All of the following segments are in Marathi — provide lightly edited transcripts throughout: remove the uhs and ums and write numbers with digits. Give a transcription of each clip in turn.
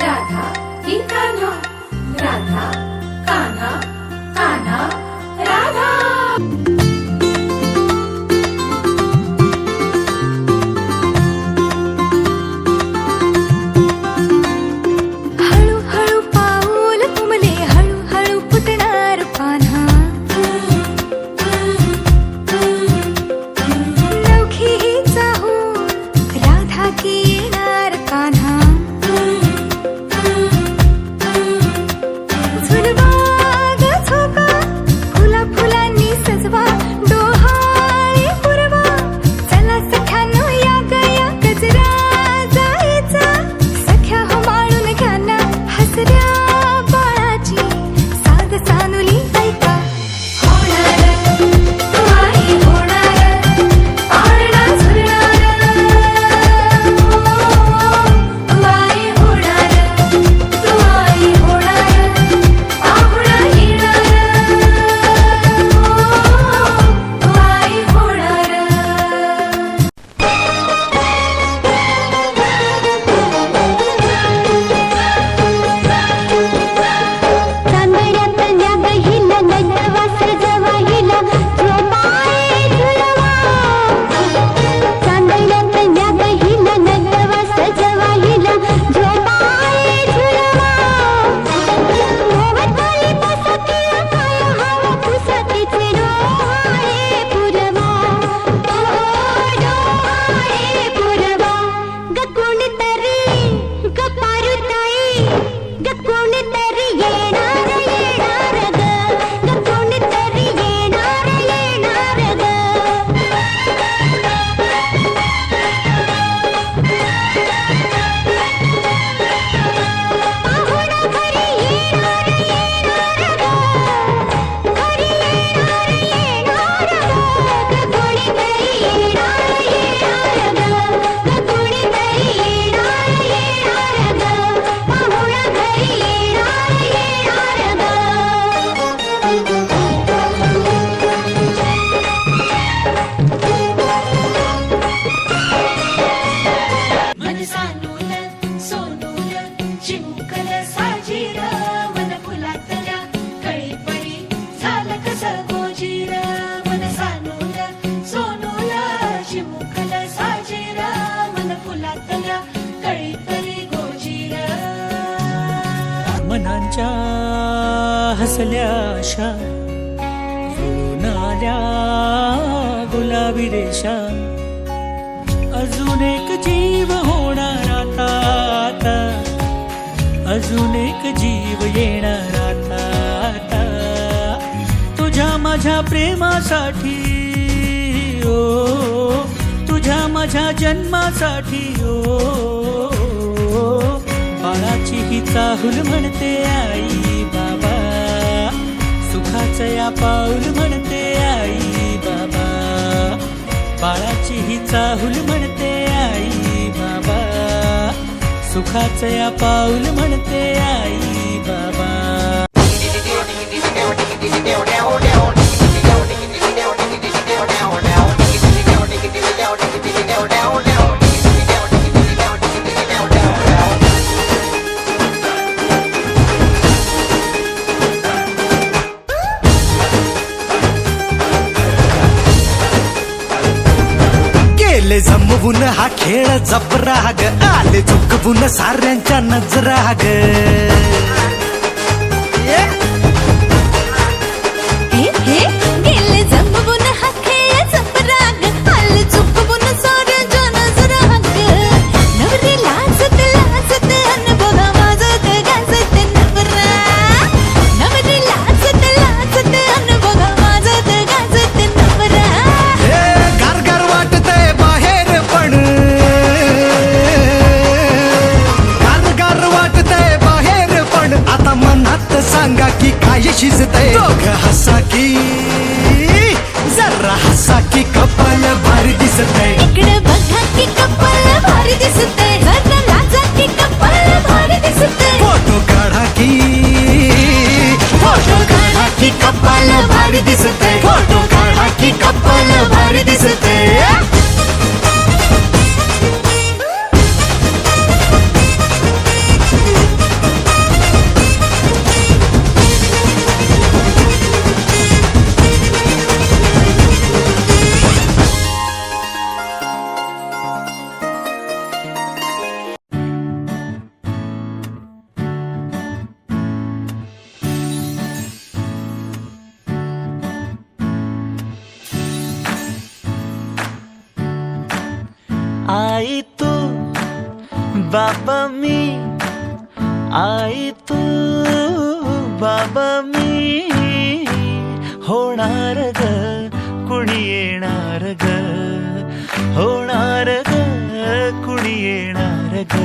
राधा की कान्हा, राधा कान्हा, कान्हा राधा। हळूहळू पाऊल तुमले, हळूहळू फुटणार पान्हा, नवखी ही चाहूल राधा की येणार कान्हा, झुलवा ग झोका फुला फुलांनी सजवा, डोहाळे पुरवा चला सख्यानो या गया गजरा जायचा, सख्या हो माळून घ्या ना हसऱ्या बाळाची साध सानुली ऐका, होणार तू आई होणार, पाळणा झुलणार, तू आई होणार, तू आई होणार, पाहुणा येणार, तू आई होणार। चांदण्यातल्या गहिला नटवा सजवा हिला झोपाळे झुलवा, चांदण्यातल्या गहिला नटवा सजवा हिला झोपाळे झुलवा, मोहतवाली पसतीला काय हवं पुसतीचे डोहाळे पुरवा, डोहाळे पुरवा, ग कोणीतरी ग पारुताई, ग कोणीतरी येणार येणार ग, ग कोणीतरी येणार येणार ग, पाहुणा घरी येणार येणार ग, घरी येणार येणार ग, ग कोणीतरी येणार येणार ग, ग कोणीतरी येणार येणार ग, पाहुणा घरी येणार येणार मन सानूल सोनूल चिमुकल साजीर, मन फुलातल्या कळीपरी झालं कसं गोजीर, मन सानूल सोनूल चिमुकल साजीर, मन फुलातल्या कळीपरी गोजीर। मनांच्या हसल्या आशा जुळून आल्या गुलाबी रेषा, अजून एक जीव होणार आता आता, अजून एक जीव येणार आता आता, तुझ्या माझ्या प्रेमासाठी ओ, तुझ्या माझ्या जन्मासाठी ओ, बाळाची ही चाहूल म्हणते आई बाबा, सुखाचं या पाऊल म्हणते आई बाबा, बाळाची ही चाहूल म्हणते आई बाबा, सुखाचं या पाऊल म्हणते आई बाबा। गेले जमवून हा खेळ जबरा ग, आले चुकवून साऱ्यांच्या नजरा ग, हे गेले जमवून हा खेळ जबराग, आले चुकवून साऱ्यांच्या नजराग, नवरी लाजत लाजत अन बघा वाजत गाजत नवरा, नवरी लाजत लाजत अन बघा वाजत गाजत नवरा, हे गारगार वाटतंय बाहेर पण, गारगार वाटतंय बाहेर पण, आता मनात सांगा की काय शिजतंय, दोघं हसा की जरा हसा की कपाल भारी दिसतंय, इकडे बघा की कपाळ भारी दिसतंय, जरा लाजा की कपाळ भारी दिसतंय, फोटो काढा की कपाल भारी दिसतंय, फोटो काढा की कपाल भारी दिसतंय। आई तू बाबा मी, आई तू बाबा मी, होणार ग कुणी येणार ग, होणार ग कुणी येणार ग.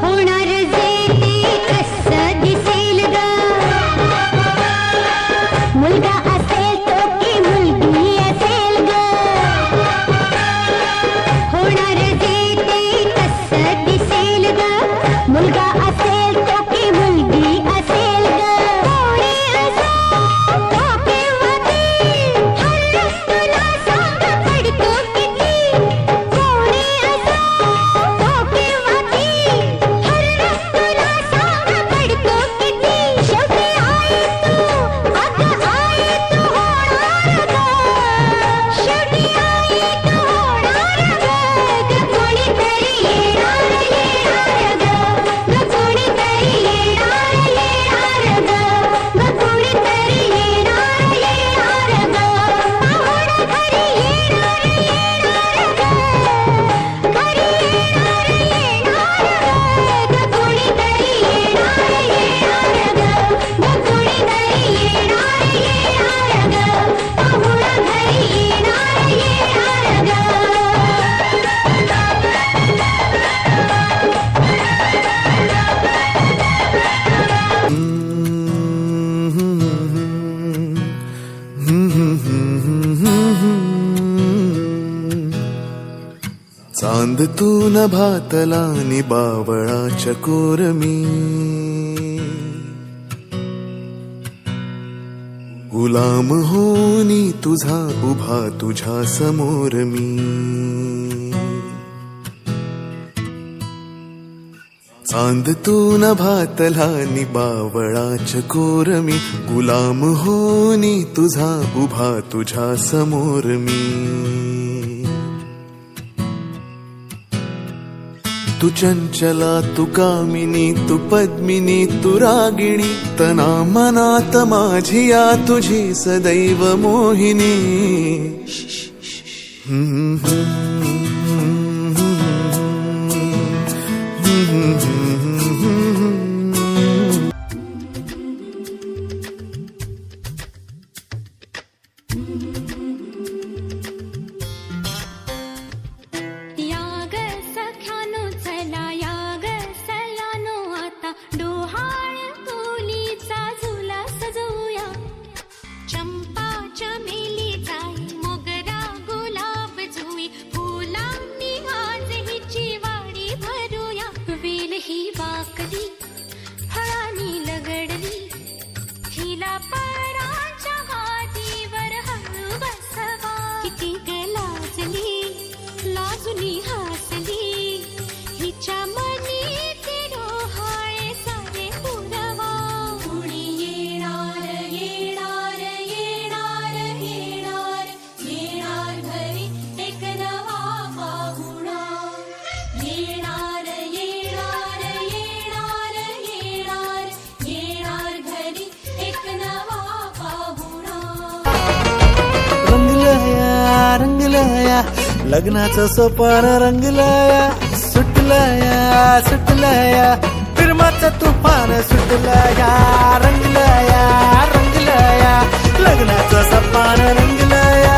होणार जे ते कसं दिसेल ग, मुलगा असेल तो की मुलगी असेल ग. होणार जे ते कसं दिसेल ग, मुलगा असेल तो की मुलगी असेल ग. कोणी असो तो किंवा ती, हल्लाच तुला सांग पडतो किती. कोणी असो तो किंवा ती, हल्लाच तुला सांग पडतो किती. शेवटी आई तू, अगं आई तू होणार ग, शेवटी आई तू होणार ग. ग कोणीतरी येणार येणार ग, ग कोणीतरी येणार येणार ग, ग कोणीतरी येणार येणार ग. पाहुणं घरी येणार येणार ग, घरी येणार येणार ग. ग कोणीतरी येणार येणार ग, ग कोणीतरी येणार येणार ग. पाहुणं घरी येणार येणार ग. चांद तू नभातला नि बावळाच्या कोरमी, गुलाम होनी तुझा उभा तुझ्या समोर मी. चांद तू नभातला नि बावळाच्या कोरमी, गुलाम होनी तुझा उभा तुझ्या समोर मी. तू चंचला तू कामिनी तू पद्मिनी तू रागिणी, तना मनात माझिया तुझी सदैव मोहिनी. या ग सख्यानो चला या ग सयानो, आता डोहाळ कोलीचा झुला सजवूया. चंपा चमेली जाई मोगरा गुलाब जुई, फुलांनी आज हिची वाडी भरूया. वेल ही वाकली फळांनी लगडली, हिला पराच्या गादीवर हळू बसवा. किती ग लाजली लाजुनी हसली, हिच्या मनी ते डोहाळे सारे पुरवा. कुणी येणार येणार येणार येणार, येणार घरी एक नवा पाहुणा. येणार येणार येणार येणार, येणार घरी एक नवा पाहुणा. रंगलया रंगलया लग्नाचं सोपान, रंगलया सुटलया सुटलया, प्रेमाचं तुफान सुटलया. रंगलया रंगलया लग्नाचं सोपान, रंगलया